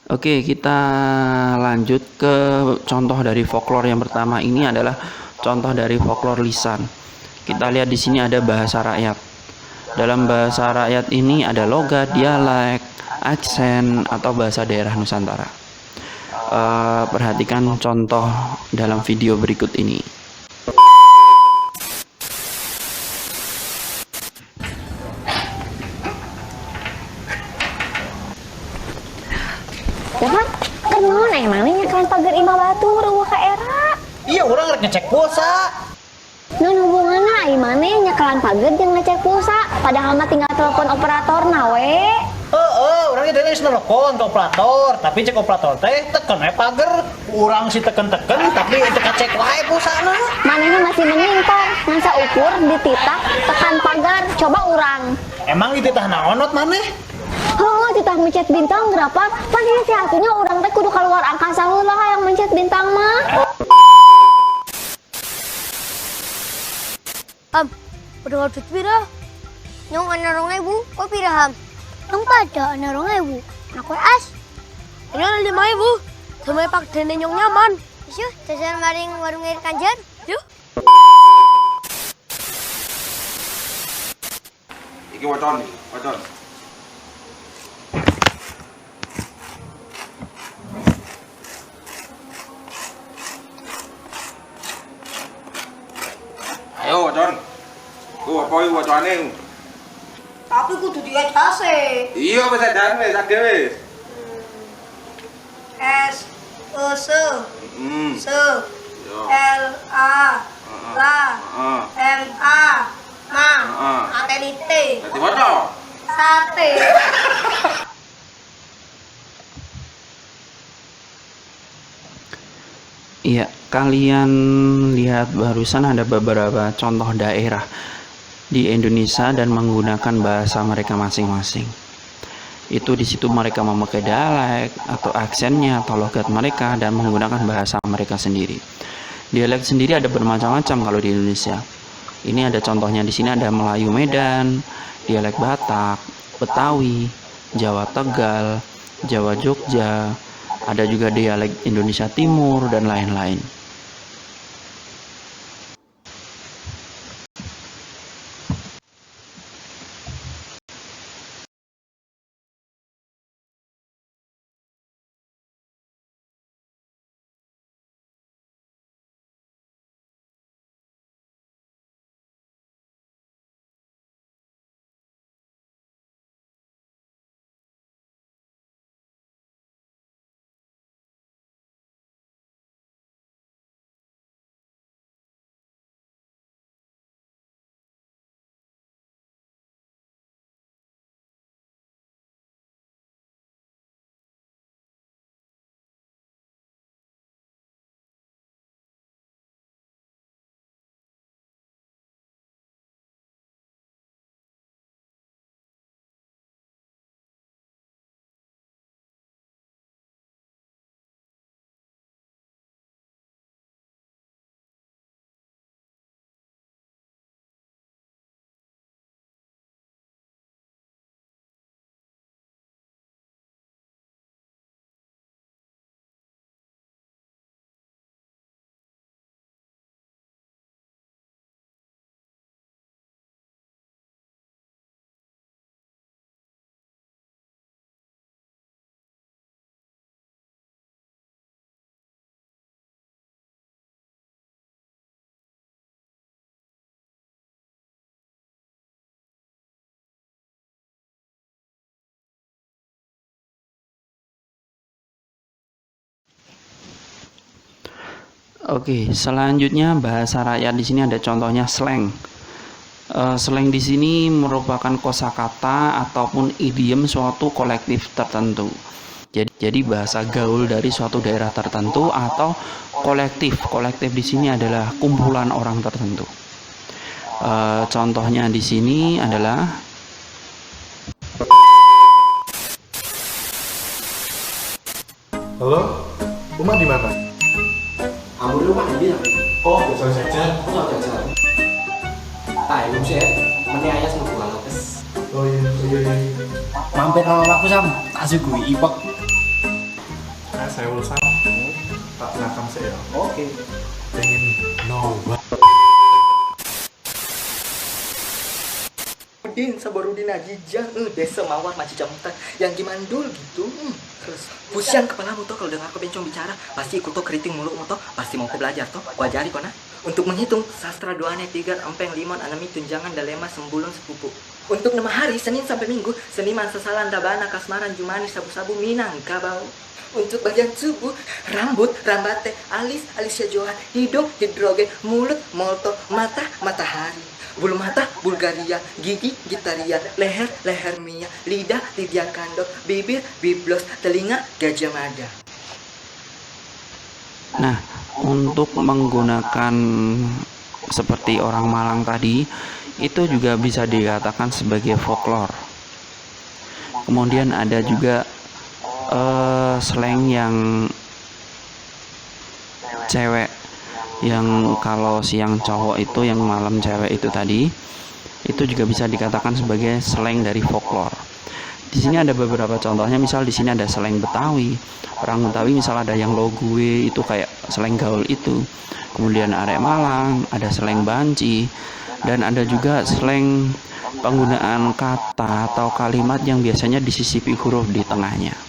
Oke, kita lanjut ke contoh dari folklore yang pertama. Ini adalah contoh dari folklore lisan. Kita lihat di sini ada bahasa rakyat. Dalam bahasa rakyat ini ada logat, dialek, aksen, atau bahasa daerah Nusantara. Perhatikan contoh dalam video berikut ini. Ya kan, kan mau emangnya kalian pagar imah batu ruwah ke era. Iya, orang rek ngecek pulsa. Non hubunganna imane nyekalan pagar jeung ngecek pulsa, padahal mah tinggal telepon operator nawe. Orangnya dari nelpon ke operator, tapi cek operator teh teken we pager. Urang si teken-teken tapi itu cek wae pulsana. Manehna masih mending tong, ngasa ukur dititak tekan pagar, coba urang. Emang dititah naonot maneh? Oh, titah mencet bintang berapa? Pan ini si hatunya urang teh kudu keluar angkasa heula yang mencet bintang mah. Udah ngadut pira? Nyong ana 2.000, kok pira ham? Nang pada ana 2.000. Aku as. Ini ana 5.000. Sama pak dene nyong nyaman. Isu, jajan maring warung air kanjar. Yuk. Iki wacon nih, wacon. Ayo wacon. Apa iki wacane? Tapi kudu diajase. Iya wis edan wis ade wis. S E S S Yo. L A La M A Ma Atelite Dadi waca. Sate. Iya, kalian lihat barusan ada beberapa contoh daerah di Indonesia dan menggunakan bahasa mereka masing-masing. Itu di situ mereka memakai dialek atau aksennya atau logat mereka dan menggunakan bahasa mereka sendiri. Dialek sendiri ada bermacam-macam kalau di Indonesia. Ini ada contohnya di sini ada Melayu Medan, dialek Batak, Betawi, Jawa Tegal, Jawa Jogja, ada juga dialek Indonesia Timur dan lain-lain. Oke, selanjutnya bahasa rakyat di sini ada contohnya slang. Slang di sini merupakan kosakata ataupun idiom suatu kolektif tertentu. Jadi bahasa gaul dari suatu daerah tertentu atau kolektif. Kolektif di sini adalah kumpulan orang tertentu. Contohnya di sini adalah Halo, rumah di mana? Kamu di rumah ini apa? Oh, biasa saja. Aku soal jajan. Tak, belum sih. Mending ayah sama buah lopes. Oh iya. Mampir sama aku sam. Tak sugui ipek. saya urusan tak nakam saya. Oke. Pengen no. Udin sabarudin ajijang desa mawar maci jamutan yang gimandul gitu. Terus pusing kepalamu toh kalau dengar kau bencong bicara, pasti ikut toh keriting mulutmu toh, pasti mau kau belajar toh. Kau ajari kau nah. Untuk menghitung sastra doane 3 empeng limon anami tunjangan dalema sembulun sepupu. Untuk 6 hari Senin sampai Minggu, seniman sesalan dabana kasmaran jumani sabu-sabu minangkabau. Untuk bagian tubuh, rambut, rambate, alis, alisnya johan, hidung, hidrogen, mulut, molto, mata, matahari. Bulu mata, Bulgaria, gigi, Gitaria, leher, leher Mia, lidah, Lydia Kandor, bibir, Biblos, telinga, Gajah Mada. Nah, untuk menggunakan seperti orang Malang tadi, itu juga bisa dikatakan sebagai folklore. Kemudian ada juga slang yang cewek, yang kalau siang cowok itu, yang malam cewek itu tadi, itu juga bisa dikatakan sebagai slang dari folklore. Di sini ada beberapa contohnya, misal di sini ada slang Betawi. Orang Betawi misal ada yang lo gue, itu kayak slang gaul itu. Kemudian arek Malang, ada slang banci, dan ada juga slang penggunaan kata atau kalimat yang biasanya disisipi huruf di tengahnya.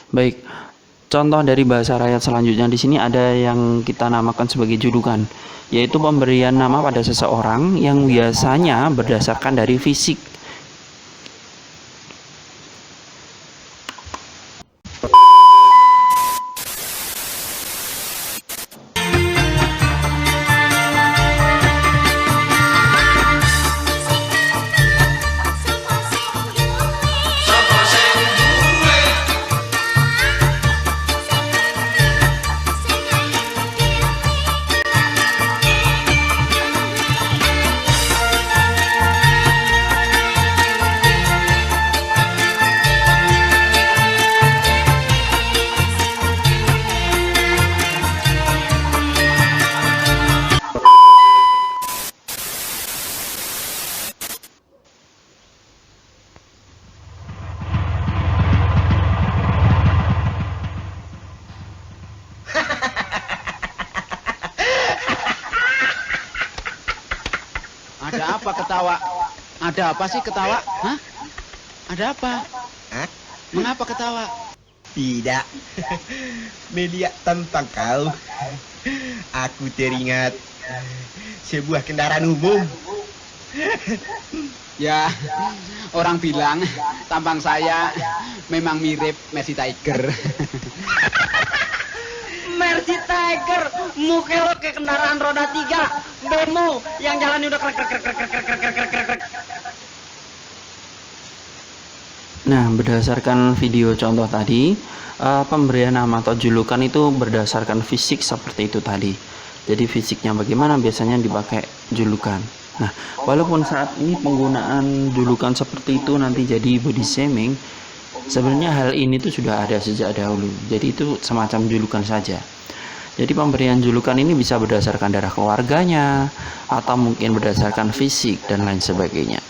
Baik, contoh dari bahasa rakyat selanjutnya di sini ada yang kita namakan sebagai julukan, yaitu pemberian nama pada seseorang yang biasanya berdasarkan dari fisik. Ada apa ketawa? Ada apa sih ketawa? Hah? Ada apa? Hah? Mengapa ketawa? Tidak. Melihat tentang kau, aku teringat sebuah kendaraan umum. Ya, orang bilang tampang saya memang mirip Mercy Tiger. Mercy Tiger, muka lo kayak kendaraan roda 3, bemo yang jalannya udah krek. Nah, berdasarkan video contoh tadi, pemberian nama atau julukan itu berdasarkan fisik seperti itu tadi. Jadi fisiknya bagaimana biasanya dipakai julukan. Nah, walaupun saat ini penggunaan julukan seperti itu nanti jadi body shaming, sebenarnya hal ini tuh sudah ada sejak dahulu. Jadi itu semacam julukan saja. Jadi pemberian julukan ini bisa berdasarkan darah keluarganya, atau mungkin berdasarkan fisik dan lain sebagainya.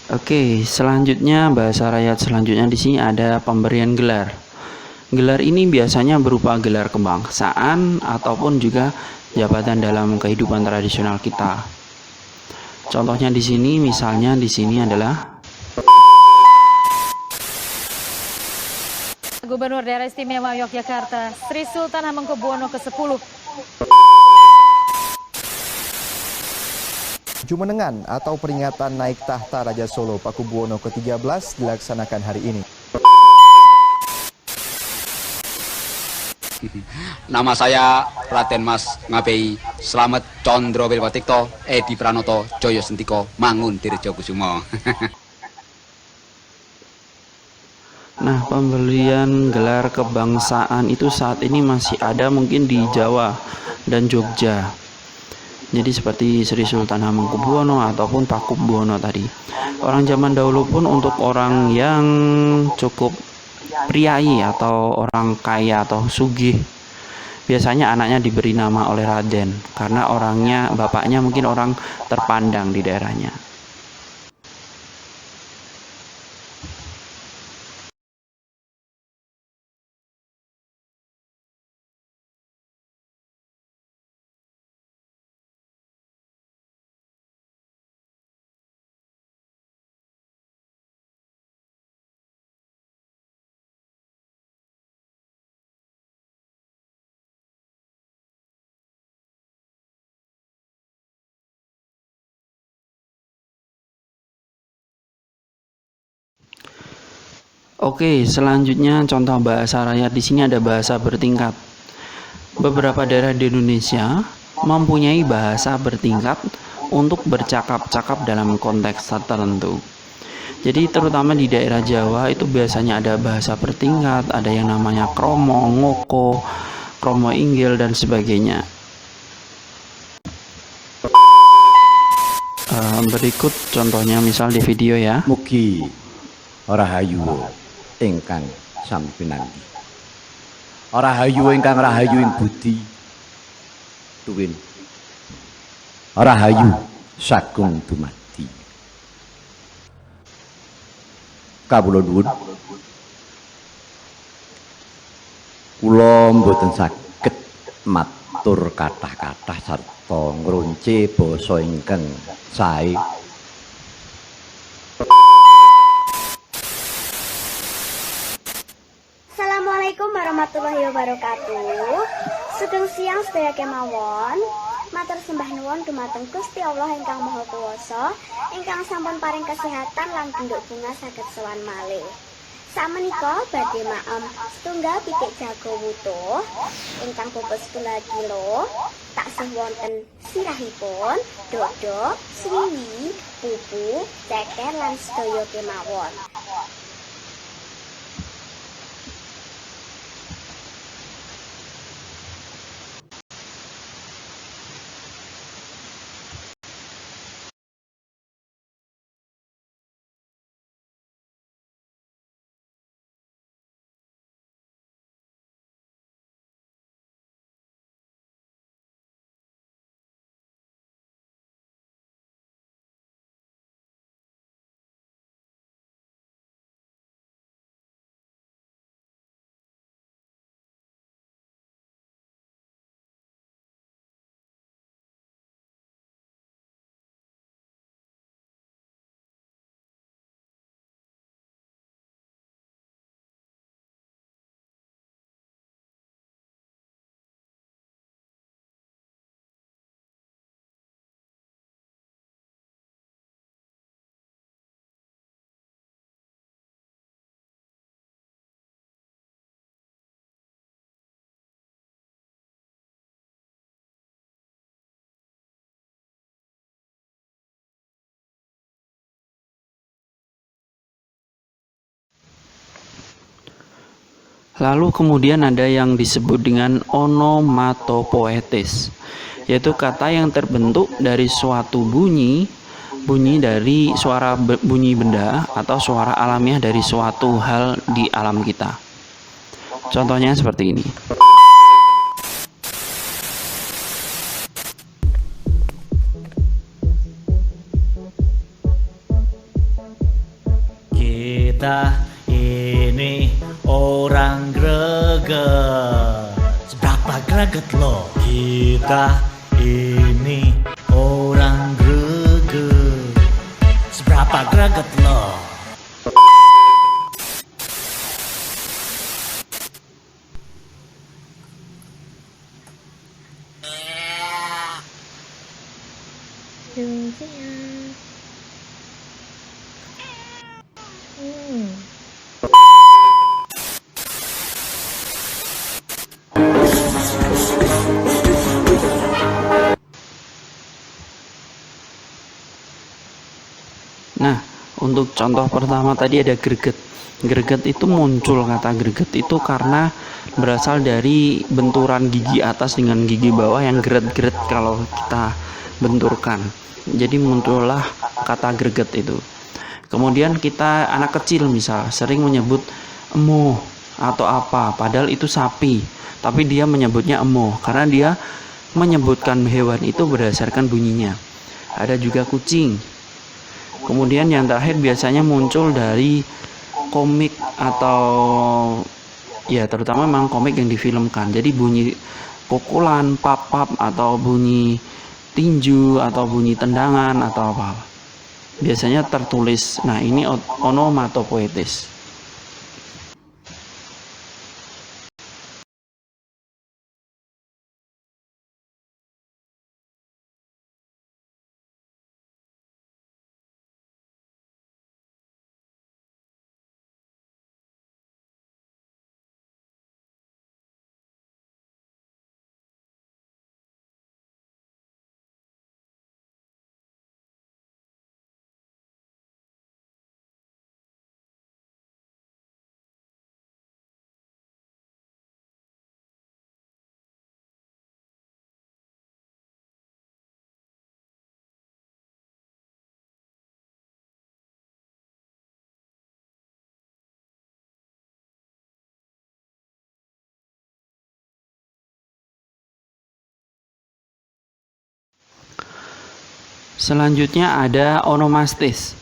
Oke, selanjutnya bahasa rakyat selanjutnya di sini ada pemberian gelar. Gelar ini biasanya berupa gelar kebangsaan ataupun juga jabatan dalam kehidupan tradisional kita. Contohnya di sini, misalnya di sini adalah Gubernur Daerah Istimewa Yogyakarta, Sri Sultan Hamengkubuwono ke-10. Jumenengan atau peringatan naik tahta Raja Solo Pakubuwono ke-13 dilaksanakan hari ini. Nama saya Raden Mas Ngabei Slamet Condro Wilwatikto Edi Pranoto Joyo Sentiko Mangun Dirjo Kusumo. Nah, pemberian gelar kebangsaan itu saat ini masih ada mungkin di Jawa dan Jogja. Jadi seperti Sri Sultan Hamengkubuwono ataupun Pakubuwono tadi. Orang zaman dahulu pun untuk orang yang cukup priai atau orang kaya atau sugih, biasanya anaknya diberi nama oleh Raden karena bapaknya mungkin orang terpandang di daerahnya. Oke, selanjutnya contoh bahasa rakyat di sini ada bahasa bertingkat. Beberapa daerah di Indonesia mempunyai bahasa bertingkat untuk bercakap-cakap dalam konteks tertentu. Jadi terutama di daerah Jawa itu biasanya ada bahasa bertingkat, ada yang namanya kromo, ngoko, kromo inggil dan sebagainya. Berikut contohnya misal di video ya. Mugi rahayu ingkang sami pinanggi. Rahayu ingkang rahayu ing budi tuwin. Rahayu sagung dumadi. Kawula nuwun. Kula mboten saged matur kathah-kathah sarta ngrunci basa ingkang sae. Assalamualaikum warahmatullahi wabarakatuh. Sugeng siang sedaya kemawon. Matur sembah nuwun dumateng Gusti Allah ingkang Maha Kuwasa, ingkang sampun paring kesehatan lan genduk bunga saged sowan malih. Sakmenika badhe maem setunggal pitik jago wutuh ingkang bobot 10 kilo, taksih wonten sirahipun, dodok, swiwi, pupu, ceker lan sedaya kemawon. Lalu kemudian ada yang disebut dengan onomatopoetis, yaitu kata yang terbentuk dari suatu bunyi dari suara bunyi benda atau suara alamiah dari suatu hal di alam kita. Contohnya seperti ini. ini orang greget. Seberapa greget lo? Kita ini orang greget. Seberapa greget lo? Nah, untuk contoh pertama tadi ada greget. Greget itu muncul, kata greget itu karena berasal dari benturan gigi atas dengan gigi bawah yang geret-geret kalau kita benturkan. Jadi muncullah kata greget itu. Kemudian kita anak kecil misal sering menyebut emoh atau apa, padahal itu sapi, tapi dia menyebutnya emoh karena dia menyebutkan hewan itu berdasarkan bunyinya. Ada juga kucing. Kemudian yang terakhir biasanya muncul dari komik atau ya terutama memang komik yang difilmkan. Jadi bunyi pukulan, pap-pap atau bunyi tinju atau bunyi tendangan atau apa. Biasanya tertulis. Nah, ini onomatopoetis. Selanjutnya ada onomastis,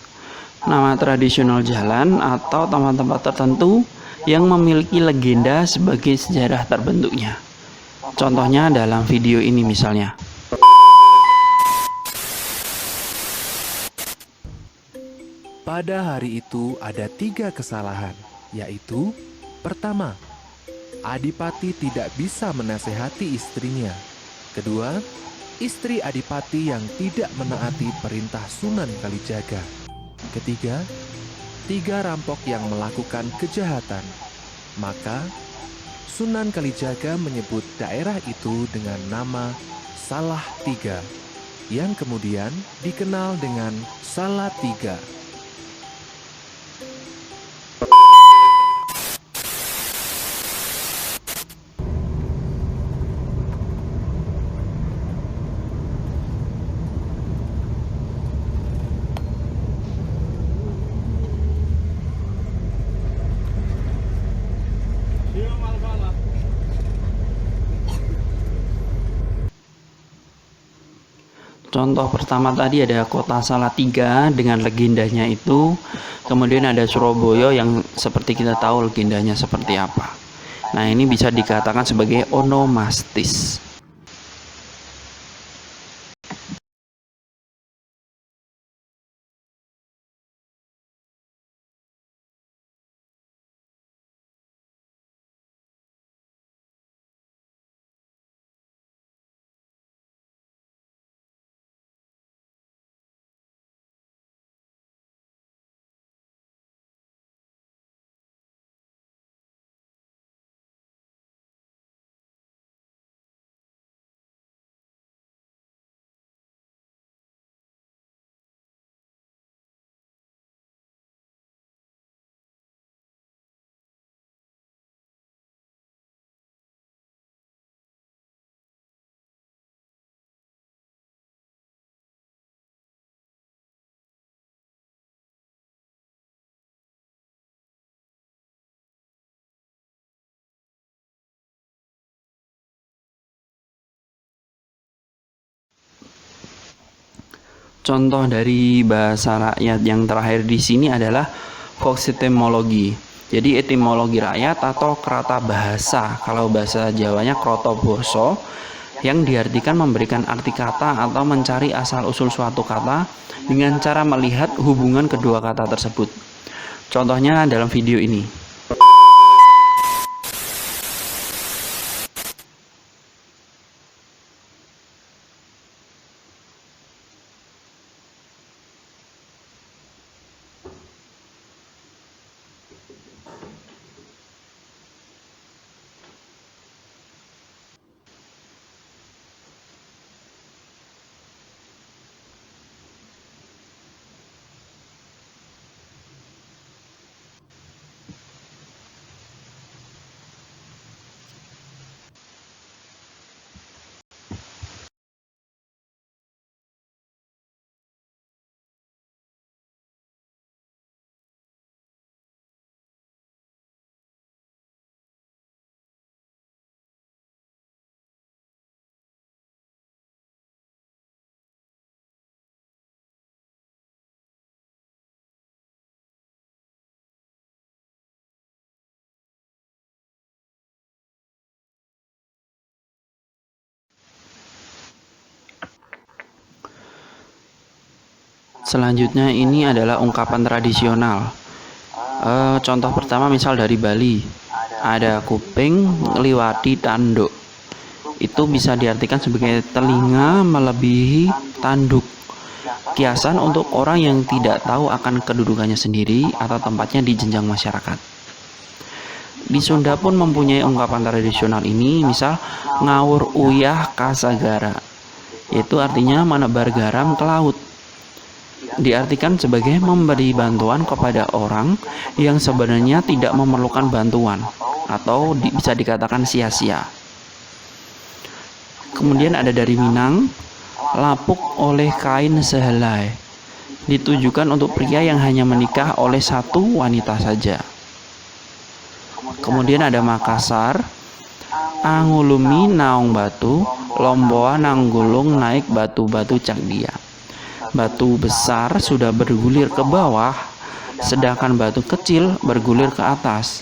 nama tradisional jalan atau tempat-tempat tertentu yang memiliki legenda sebagai sejarah terbentuknya. Contohnya dalam video ini misalnya. Pada hari itu ada 3 kesalahan, yaitu: pertama, Adipati tidak bisa menasehati istrinya. Kedua, istri Adipati yang tidak menaati perintah Sunan Kalijaga. Ketiga, 3 rampok yang melakukan kejahatan. Maka, Sunan Kalijaga menyebut daerah itu dengan nama Salatiga, yang kemudian dikenal dengan Salatiga. Contoh pertama tadi ada kota Salatiga dengan legendanya itu. Kemudian ada Surabaya yang seperti kita tahu legendanya seperti apa. Nah, ini bisa dikatakan sebagai onomastis. Contoh dari bahasa rakyat yang terakhir di sini adalah voksetemologi. Jadi etimologi rakyat atau kerata bahasa, kalau bahasa Jawanya krotoboso, yang diartikan memberikan arti kata atau mencari asal-usul suatu kata dengan cara melihat hubungan kedua kata tersebut. Contohnya dalam video ini. Selanjutnya ini adalah ungkapan tradisional. Contoh pertama misal dari Bali, ada kuping liwati tanduk. Itu bisa diartikan sebagai telinga melebihi tanduk. Kiasan untuk orang yang tidak tahu akan kedudukannya sendiri atau tempatnya di jenjang masyarakat. Di Sunda pun mempunyai ungkapan tradisional ini, misal ngawur uyah kasagara. Itu artinya menebar garam ke laut. Diartikan sebagai memberi bantuan kepada orang yang sebenarnya tidak memerlukan bantuan atau bisa dikatakan sia-sia. Kemudian ada dari Minang, lapuk oleh kain sehelai, ditujukan untuk pria yang hanya menikah oleh satu wanita saja. Kemudian ada Makassar, angulumi naung batu, lomboa nanggulung naik batu-batu cak dia. Batu besar sudah bergulir ke bawah, sedangkan batu kecil bergulir ke atas.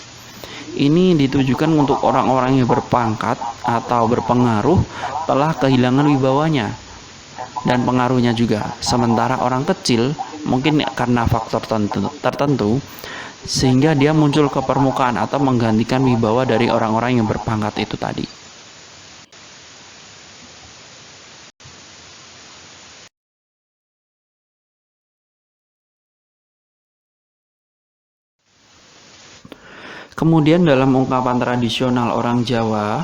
Ini ditujukan untuk orang-orang yang berpangkat atau berpengaruh telah kehilangan wibawanya dan pengaruhnya juga. Sementara orang kecil mungkin karena faktor tertentu sehingga dia muncul ke permukaan atau menggantikan wibawa dari orang-orang yang berpangkat itu tadi. Kemudian dalam ungkapan tradisional orang Jawa,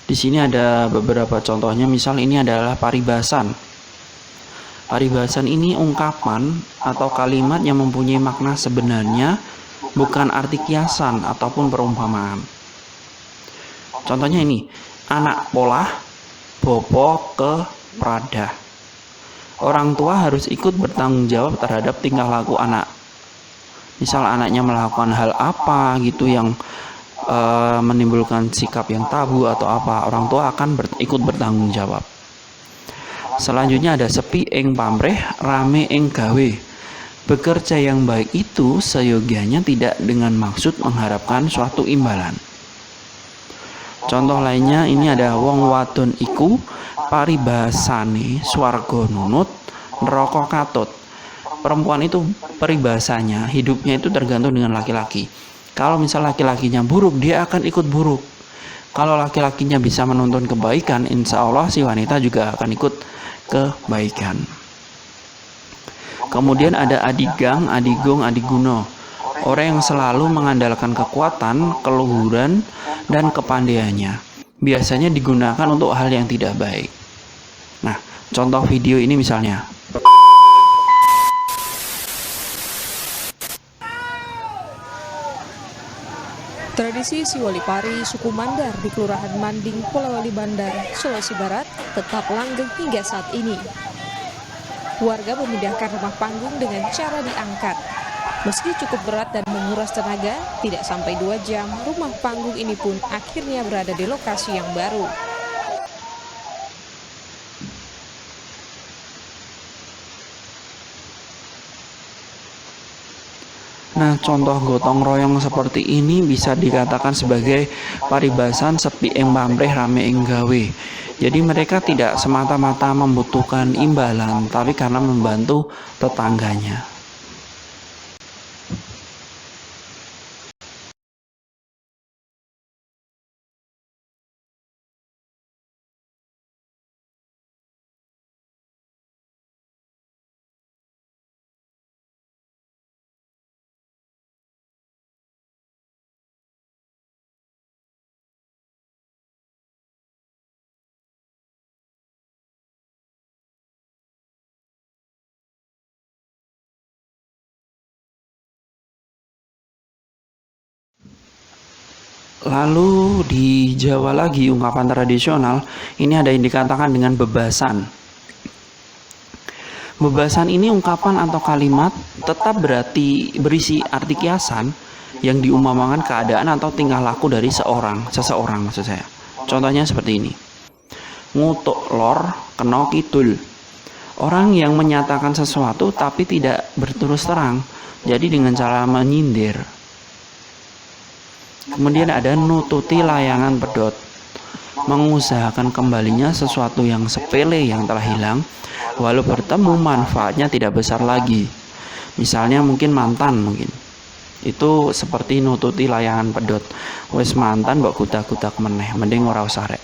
di sini ada beberapa contohnya. Misal ini adalah paribasan. Paribasan ini ungkapan atau kalimat yang mempunyai makna sebenarnya, bukan arti kiasan ataupun perumpamaan. Contohnya ini, anak polah, bopo ke pradah. Orang tua harus ikut bertanggung jawab terhadap tingkah laku anak. Misal anaknya melakukan hal apa gitu yang menimbulkan sikap yang tabu atau apa, orang tua akan ikut bertanggung jawab. Selanjutnya ada sepi ing pamrih, rame ing gawe. Bekerja yang baik itu seyogianya tidak dengan maksud mengharapkan suatu imbalan. Contoh lainnya ini ada wong wadon iku paribasane swarga nunut neraka katut. Perempuan itu peribahasanya hidupnya itu tergantung dengan laki-laki. Kalau misal laki-lakinya buruk, dia akan ikut buruk. Kalau laki-lakinya bisa menuntun kebaikan, insya Allah si wanita juga akan ikut kebaikan. Kemudian ada adigang, adigong, adiguno. Orang yang selalu mengandalkan kekuatan, keluhuran, dan kepandaiannya. Biasanya digunakan untuk hal yang tidak baik. Nah, contoh video ini misalnya. Tradisi Siwalipari suku Mandar di Kelurahan Manding, Polewali Bandar, Sulawesi Barat tetap langgeng hingga saat ini. Warga memindahkan rumah panggung dengan cara diangkat. Meski cukup berat dan menguras tenaga, tidak sampai 2 jam, rumah panggung ini pun akhirnya berada di lokasi yang baru. Nah, contoh gotong royong seperti ini bisa dikatakan sebagai paribasan sepi ing pamrih rame ing gawe. Jadi mereka tidak semata-mata membutuhkan imbalan, tapi karena membantu tetangganya. Lalu di Jawa lagi ungkapan tradisional ini ada yang dikatakan dengan bebasan. Bebasan ini ungkapan atau kalimat tetap berisi arti kiasan yang diumpamakan keadaan atau tingkah laku dari seseorang maksud saya. Contohnya seperti ini. Ngutuk lor kena kidul. Orang yang menyatakan sesuatu tapi tidak berterus terang, jadi dengan cara menyindir. Kemudian ada nututi layangan pedot, mengusahakan kembalinya sesuatu yang sepele yang telah hilang, walau bertemu manfaatnya tidak besar lagi. Misalnya mungkin mantan itu seperti nututi layangan pedot. Wes mantan mbok kudak-kudak meneh, mending ora usah rek.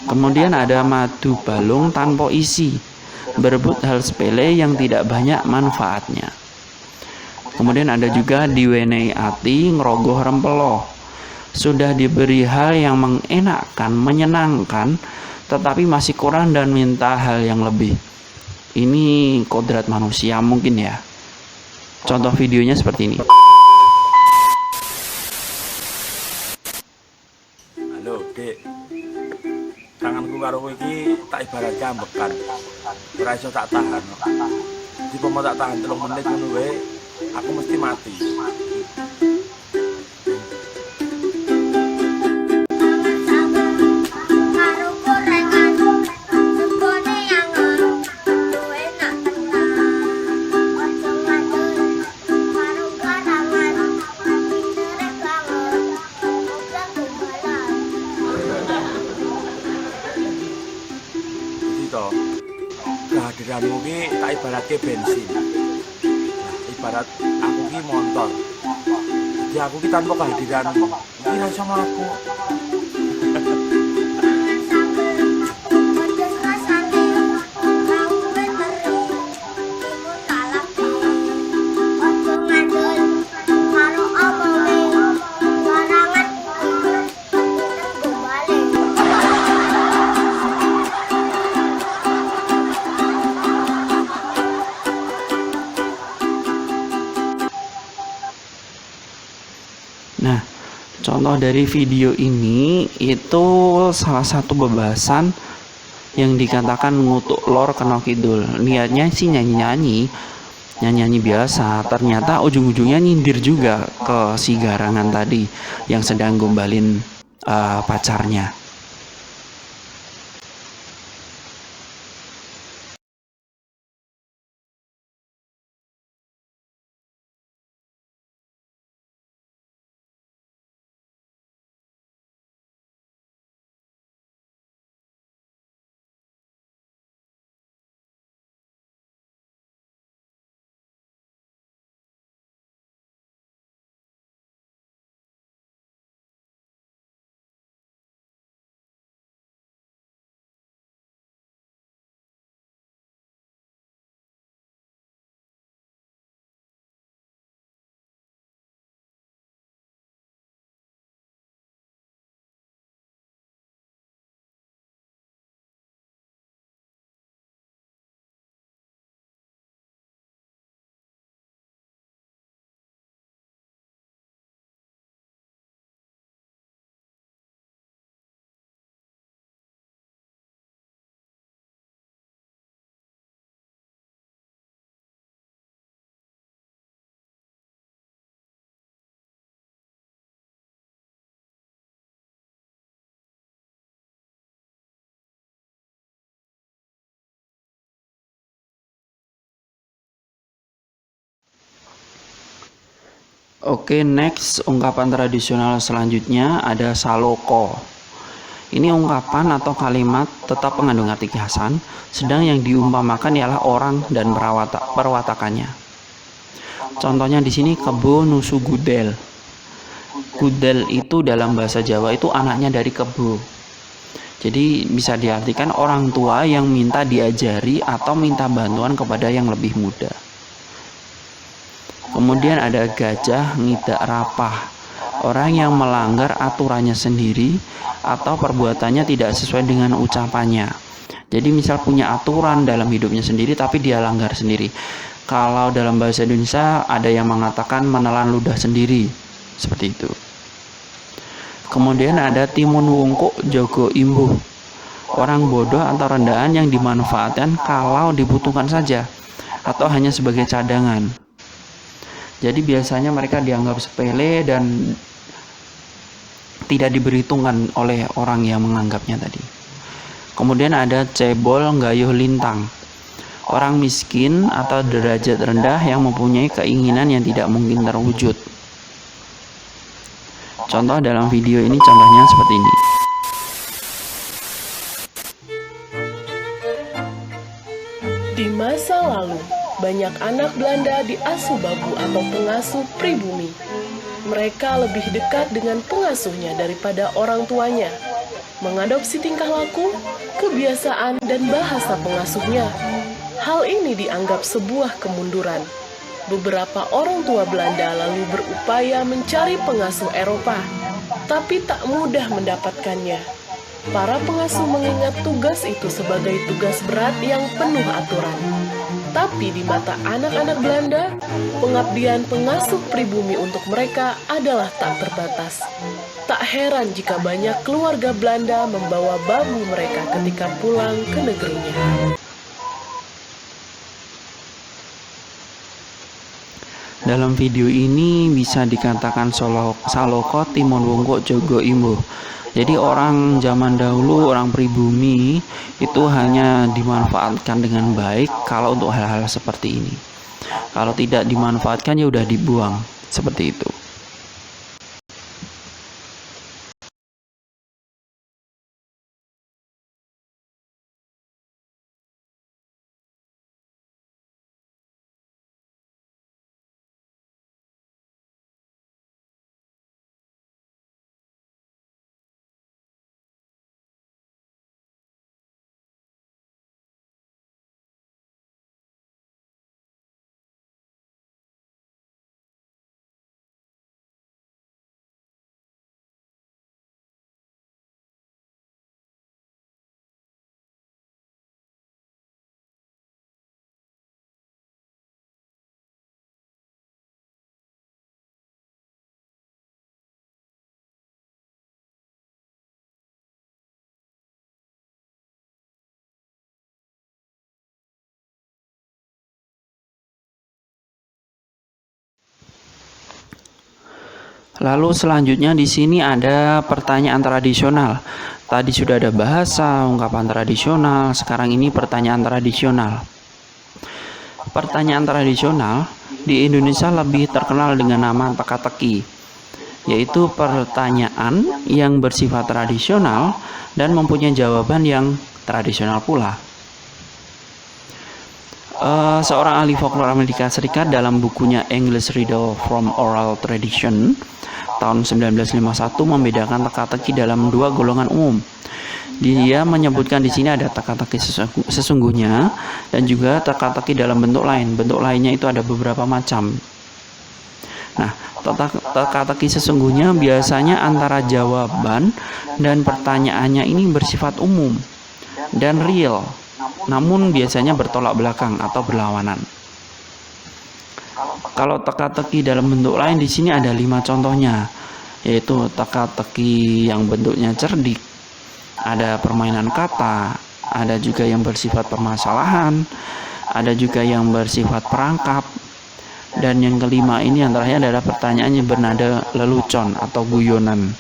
Kemudian ada madu balung tanpa isi, berebut hal sepele yang tidak banyak manfaatnya. Kemudian ada juga diwenehi ati ngerogoh rempelo. Sudah diberi hal yang mengenakkan, menyenangkan, tetapi masih kurang dan minta hal yang lebih. Ini kodrat manusia mungkin ya. Contoh videonya seperti ini. Halo, Dek. Tanganku karo kowe iki tak ibaratke ambekan. Ora iso tak tahan. Jika mau tak tahan 3 menit ngono wae, aku mesti mati. Kehadiranmu ki tak ibaratke bensin. Nah, ibarat aku ki motor. Jadi aku ki tanpa kehadiranmu iki ra iso mlaku. Nah, contoh dari video ini itu salah satu bebasan yang dikatakan ngutuk lor kena kidul. Niatnya sih nyanyi biasa, ternyata ujung-ujungnya nyindir juga ke si garangan tadi yang sedang gombalin pacarnya. Oke, next ungkapan tradisional selanjutnya ada saloko. Ini ungkapan atau kalimat tetap mengandung arti khasan, sedang yang diumpamakan ialah orang dan perwatakannya. Contohnya di sini kebo nusu gudel. Gudel itu dalam bahasa Jawa itu anaknya dari kebo. Jadi bisa diartikan orang tua yang minta diajari atau minta bantuan kepada yang lebih muda. Kemudian ada gajah ngidak rapah, orang yang melanggar aturannya sendiri atau perbuatannya tidak sesuai dengan ucapannya. Jadi misal punya aturan dalam hidupnya sendiri tapi dia langgar sendiri. Kalau dalam bahasa Indonesia ada yang mengatakan menelan ludah sendiri, seperti itu. Kemudian ada timun wungkuk jogo imbuh, orang bodoh atau rendahan yang dimanfaatkan kalau dibutuhkan saja atau hanya sebagai cadangan. Jadi biasanya mereka dianggap sepele dan tidak diperhitungkan oleh orang yang menganggapnya tadi. Kemudian ada cebol nggayuh lintang, orang miskin atau derajat rendah yang mempunyai keinginan yang tidak mungkin terwujud. Contoh dalam video ini contohnya seperti ini. Di masa lalu, banyak anak Belanda diasuh babu atau pengasuh pribumi. Mereka lebih dekat dengan pengasuhnya daripada orang tuanya. Mengadopsi tingkah laku, kebiasaan, dan bahasa pengasuhnya. Hal ini dianggap sebuah kemunduran. Beberapa orang tua Belanda lalu berupaya mencari pengasuh Eropa, tapi tak mudah mendapatkannya. Para pengasuh mengingat tugas itu sebagai tugas berat yang penuh aturan. Tapi di mata anak-anak Belanda, pengabdian pengasuh pribumi untuk mereka adalah tak terbatas. Tak heran jika banyak keluarga Belanda membawa babu mereka ketika pulang ke negerinya. Dalam video ini bisa dikatakan saloko timun wungkuk jogo imbuh. Jadi orang zaman dahulu, orang pribumi itu hanya dimanfaatkan dengan baik kalau untuk hal-hal seperti ini. Kalau tidak dimanfaatkan ya udah dibuang, seperti itu. Lalu selanjutnya di sini ada pertanyaan tradisional. Tadi sudah ada bahasa, ungkapan tradisional, sekarang ini pertanyaan tradisional. Pertanyaan tradisional di Indonesia lebih terkenal dengan nama teka-teki, yaitu pertanyaan yang bersifat tradisional dan mempunyai jawaban yang tradisional pula. Seorang ahli folklore Amerika Serikat dalam bukunya English Riddle from Oral Tradition tahun 1951 membedakan teka-teki dalam dua golongan umum. Dia menyebutkan di sini ada teka-teki sesungguhnya dan juga teka-teki dalam bentuk lain. Bentuk lainnya itu ada beberapa macam. Nah, teka-teki sesungguhnya biasanya antara jawaban dan pertanyaannya ini bersifat umum dan real, namun biasanya bertolak belakang atau berlawanan. Kalau teka-teki dalam bentuk lain di sini ada 5 contohnya, yaitu teka-teki yang bentuknya cerdik, ada permainan kata, ada juga yang bersifat permasalahan, ada juga yang bersifat perangkap, dan yang kelima ini yang terakhir adalah pertanyaan yang bernada lelucon atau guyonan.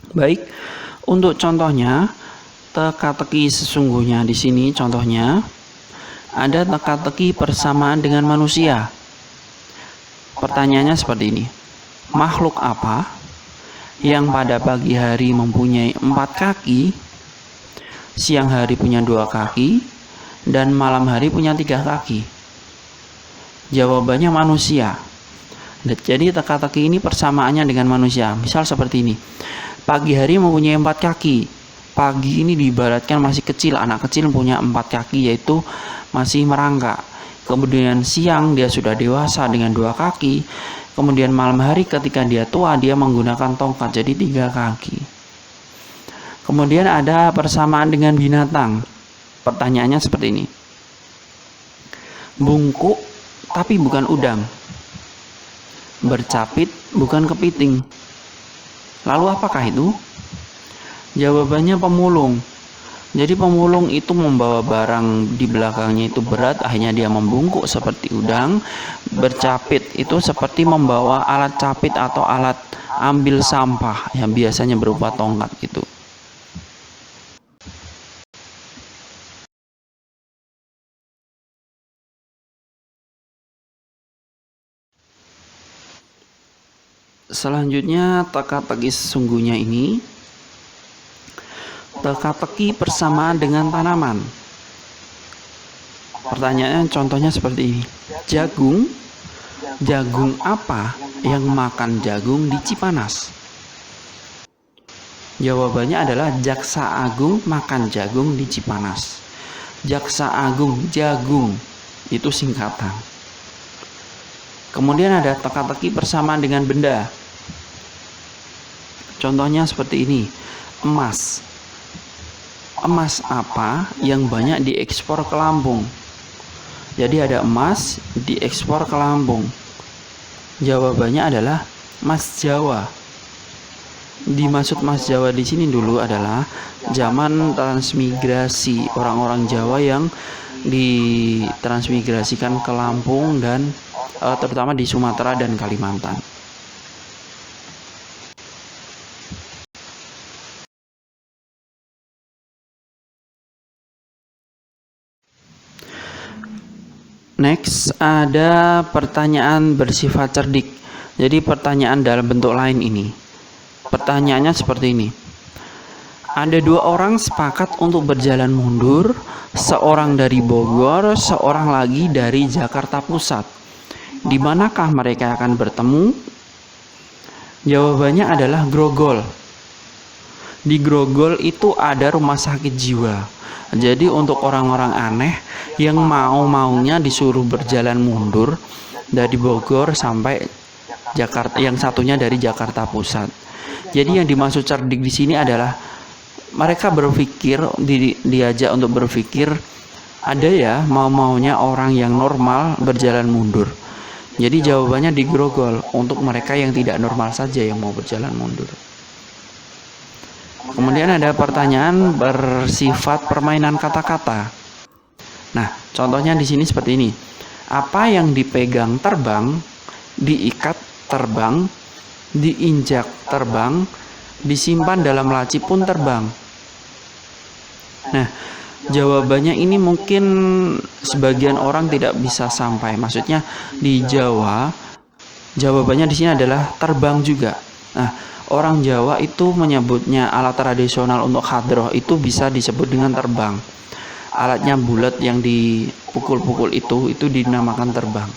Baik, untuk contohnya teka-teki sesungguhnya di sini contohnya ada teka-teki persamaan dengan manusia. Pertanyaannya seperti ini. Makhluk apa yang pada pagi hari mempunyai 4 kaki, siang hari punya 2 kaki, dan malam hari punya 3 kaki? Jawabannya manusia. Jadi teka-teki ini persamaannya dengan manusia. Misal seperti ini. Pagi hari mempunyai 4 kaki. Pagi ini diibaratkan masih kecil, anak kecil punya 4 kaki, yaitu masih merangkak. Kemudian siang dia sudah dewasa dengan 2 kaki. Kemudian malam hari ketika dia tua dia menggunakan tongkat, jadi 3 kaki. Kemudian ada persamaan dengan binatang. Pertanyaannya seperti ini. Bungkuk tapi bukan udang. Bercapit bukan kepiting. Lalu apakah itu? Jawabannya pemulung. Jadi pemulung itu membawa barang di belakangnya itu berat, akhirnya dia membungkuk seperti udang. Bercapit itu seperti membawa alat capit atau alat ambil sampah yang biasanya berupa tongkat itu. Selanjutnya teka-teki sesungguhnya ini teka-teki persamaan dengan tanaman. Pertanyaannya contohnya seperti ini. Jagung apa yang makan jagung di Cipanas? Jawabannya adalah Jaksa Agung makan jagung di Cipanas. Jaksa Agung, jagung itu singkatan. Kemudian ada teka-teki persamaan dengan benda. Contohnya seperti ini. Emas. Emas apa yang banyak diekspor ke Lampung? Jadi ada emas diekspor ke Lampung. Jawabannya adalah emas Jawa. Dimaksud emas Jawa di sini dulu adalah zaman transmigrasi orang-orang Jawa yang ditransmigrasikan ke Lampung dan terutama di Sumatera dan Kalimantan. Next ada pertanyaan bersifat cerdik. Jadi pertanyaan dalam bentuk lain ini. Pertanyaannya seperti ini. Ada 2 orang sepakat untuk berjalan mundur, seorang dari Bogor, seorang lagi dari Jakarta Pusat. Di manakah mereka akan bertemu? Jawabannya adalah Grogol. Di Grogol itu ada rumah sakit jiwa. Jadi untuk orang-orang aneh yang mau-maunya disuruh berjalan mundur dari Bogor sampai Jakarta, yang satunya dari Jakarta Pusat. Jadi yang dimaksud cerdik di sini adalah mereka berpikir, diajak untuk berpikir, ada ya mau-maunya orang yang normal berjalan mundur. Jadi jawabannya di Grogol untuk mereka yang tidak normal saja yang mau berjalan mundur. Kemudian ada pertanyaan bersifat permainan kata-kata. Nah, contohnya di sini seperti ini. Apa yang dipegang terbang, diikat terbang, diinjak terbang, disimpan dalam laci pun terbang? Nah, jawabannya ini mungkin sebagian orang tidak bisa sampai. Maksudnya di Jawa, jawabannya di sini adalah terbang juga. Nah, orang Jawa itu menyebutnya alat tradisional untuk hadroh itu bisa disebut dengan terbang. Alatnya bulat yang dipukul-pukul itu dinamakan terbang.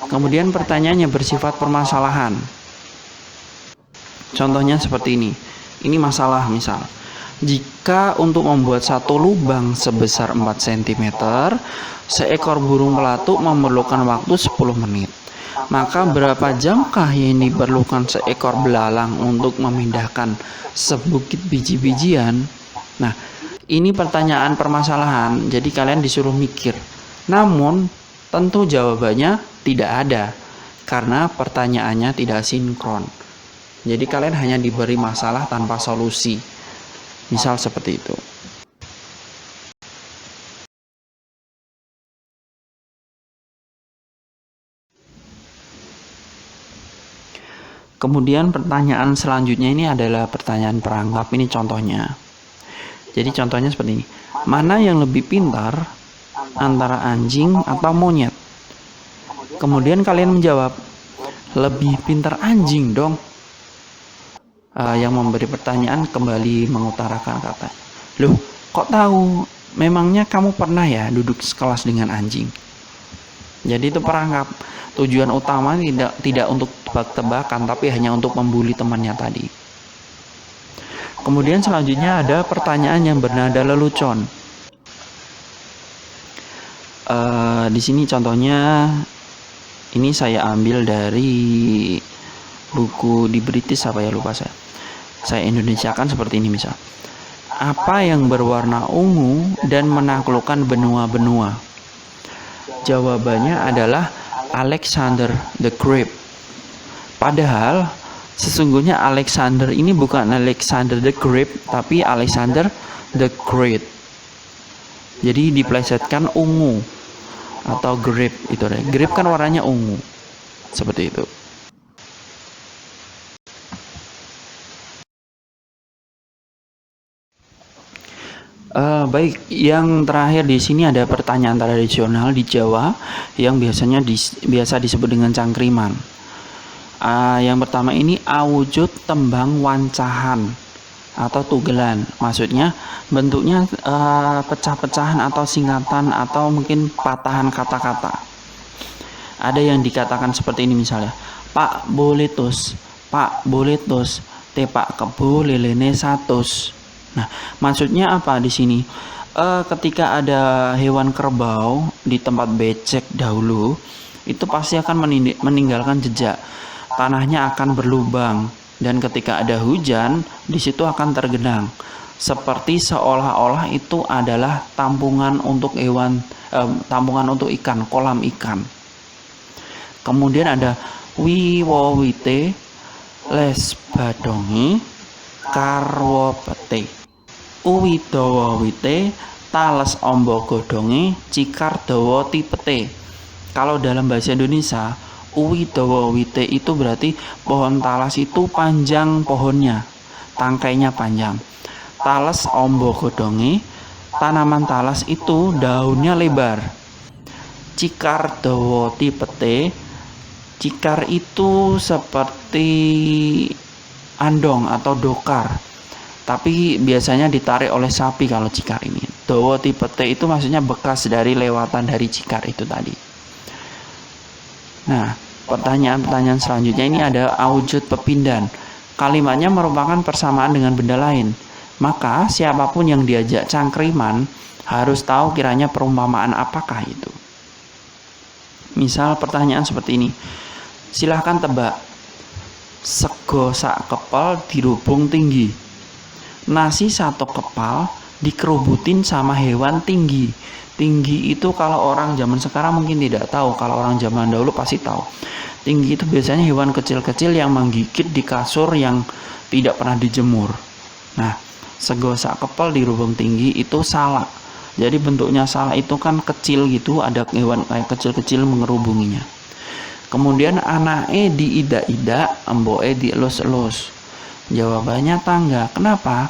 Kemudian pertanyaannya bersifat permasalahan. Contohnya seperti ini. Ini masalah misal. Jika untuk membuat satu lubang sebesar 4 cm, seekor burung pelatuk memerlukan waktu 10 menit. Maka berapa jamkah yang diperlukan seekor belalang untuk memindahkan sebukit biji-bijian? Nah, ini pertanyaan permasalahan. Jadi kalian disuruh mikir. Namun, tentu jawabannya tidak ada. Karena pertanyaannya tidak sinkron. Jadi kalian hanya diberi masalah tanpa solusi. Misal seperti itu. Kemudian pertanyaan selanjutnya ini adalah pertanyaan perangkap. Ini contohnya. Jadi contohnya seperti ini. Mana yang lebih pintar antara anjing atau monyet? Kemudian kalian menjawab, lebih pintar anjing dong. Yang memberi pertanyaan kembali mengutarakan kata, loh kok tahu? Memangnya kamu pernah ya duduk sekelas dengan anjing? Jadi itu perangkap. Tujuan utama tidak untuk tebak-tebakan, tapi hanya untuk membuli temannya tadi. Kemudian selanjutnya ada pertanyaan yang bernada lelucon. Di sini contohnya, ini saya ambil dari buku di British apa ya, lupa saya. Saya Indonesiakan seperti ini misal. Apa yang berwarna ungu dan menaklukkan benua-benua? Jawabannya adalah Alexander the Great. Padahal sesungguhnya Alexander ini bukan Alexander the Great, tapi Alexander the Great. Jadi diplesetkan ungu atau grape itu deh. Grape kan warnanya ungu. Seperti itu. Baik, yang terakhir di sini ada pertanyaan tradisional di Jawa yang biasa disebut dengan cangkriman. Yang pertama ini awujud tembang wancahan atau tugelan. Maksudnya bentuknya pecah-pecahan atau singkatan atau mungkin patahan kata-kata. Ada yang dikatakan seperti ini misalnya, Pak boletus, Pak boletus, tepak kebo lelene 100. Nah, maksudnya apa di sini? Ketika ada hewan kerbau di tempat becek dahulu, itu pasti akan meninggalkan jejak. Tanahnya akan berlubang, dan ketika ada hujan, di situ akan tergenang. Seperti seolah-olah itu adalah tampungan untuk tampungan untuk ikan, kolam ikan. Kemudian ada wiwowite les badongi karwo pete. Uwi dawa wite tales ombo godhonge cikar dawa tipete. Kalau dalam bahasa Indonesia, uwi dawa wite itu berarti pohon talas itu panjang pohonnya, tangkainya panjang. Tales ombo godhonge, tanaman talas itu daunnya lebar. Cikar dawa tipete, cikar itu seperti andong atau dokar, tapi biasanya ditarik oleh sapi kalau cikar ini. Dawa tipete itu maksudnya bekas dari lewatan dari cikar itu tadi. Nah, pertanyaan-pertanyaan selanjutnya ini ada awujud pepindan. Kalimatnya merupakan persamaan dengan benda lain. Maka siapapun yang diajak cangkriman harus tahu kiranya perumpamaan apakah itu. Misal pertanyaan seperti ini. Silahkan tebak. Sego sak kepal dirubung tinggi. Nasi satu kepal dikerubutin sama hewan tinggi. Tinggi itu kalau orang zaman sekarang mungkin tidak tahu, kalau orang zaman dahulu pasti tahu. Tinggi itu biasanya hewan kecil-kecil yang menggigit di kasur yang tidak pernah dijemur. Nah, sego sak kepal dirubung tinggi itu salak. Jadi bentuknya salak itu kan kecil gitu, ada hewan kayak kecil-kecil mengerubunginya. Kemudian anake diidak-idak, emboke dielus-elus. Jawabannya tangga. Kenapa?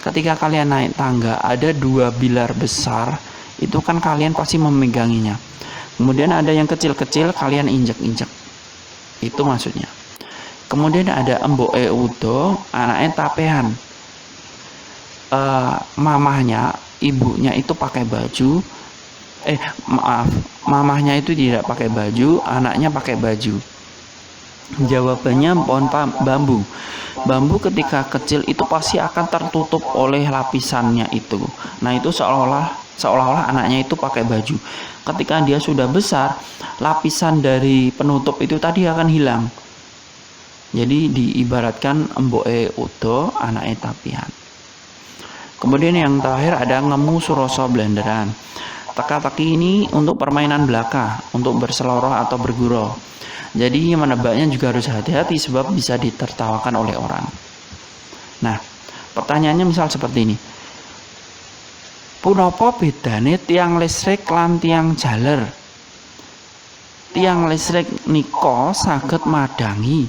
Ketika kalian naik tangga ada 2 bilar besar, itu kan kalian pasti memeganginya. Kemudian ada yang kecil-kecil kalian injek-injek. Itu maksudnya. Kemudian ada emboke udo, anaknya tapehan. Mamahnya, ibunya itu pakai baju. Mamahnya itu tidak pakai baju, anaknya pakai baju. Jawabannya pohon bambu. Bambu ketika kecil itu pasti akan tertutup oleh lapisannya itu. Nah, itu seolah-olah anaknya itu pakai baju. Ketika dia sudah besar, lapisan dari penutup itu tadi akan hilang. Jadi diibaratkan emboke udo, anaknya tapihan. Kemudian yang terakhir ada ngemu suroso blenderan. Teka-teki ini untuk permainan belaka, untuk berseloroh atau bergurau. Jadi menebaknya juga harus hati-hati sebab bisa ditertawakan oleh orang. Nah, pertanyaannya misal seperti ini. Punapa bedane tiang listrik lan tiang jaler? Tiang listrik nika saged madangi,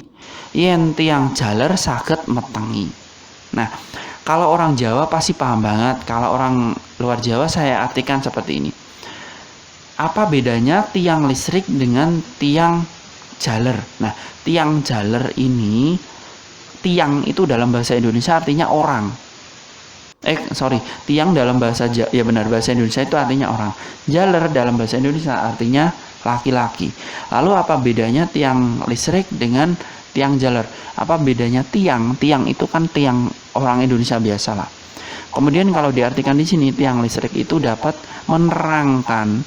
yen tiang jaler saged metengi. Nah, Kalau orang Jawa pasti paham banget. Kalau orang luar Jawa saya artikan seperti ini. Apa bedanya tiang listrik dengan tiang jaler? Nah, tiang jaler ini, tiang itu dalam bahasa Indonesia artinya orang. Tiang dalam bahasa bahasa Indonesia itu artinya orang. Jaler dalam bahasa Indonesia artinya laki-laki. Lalu apa bedanya tiang listrik dengan tiang jaler? Apa bedanya tiang? Tiang itu kan tiang orang Indonesia biasa lah. Kemudian kalau diartikan di sini tiang listrik itu dapat menerangkan,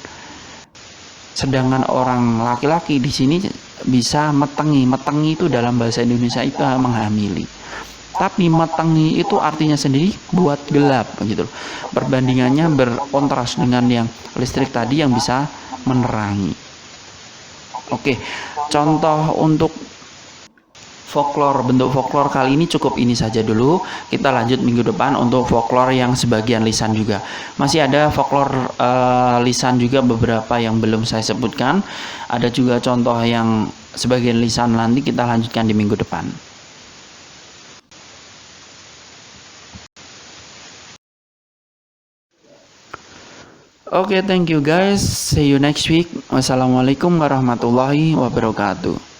sedangkan orang laki-laki di sini bisa metengi. Metengi itu dalam bahasa Indonesia itu menghamili. Tapi metengi itu artinya sendiri buat gelap gitu. Perbandingannya berkontras dengan yang listrik tadi yang bisa menerangi. Oke, contoh untuk bentuk folklore kali ini cukup ini saja dulu. Kita lanjut minggu depan untuk folklore yang sebagian lisan juga. Masih ada folklore lisan juga beberapa yang belum saya sebutkan. Ada juga contoh yang sebagian lisan, nanti kita lanjutkan di minggu depan. Oke, thank you guys. See you next week. Wassalamualaikum warahmatullahi wabarakatuh.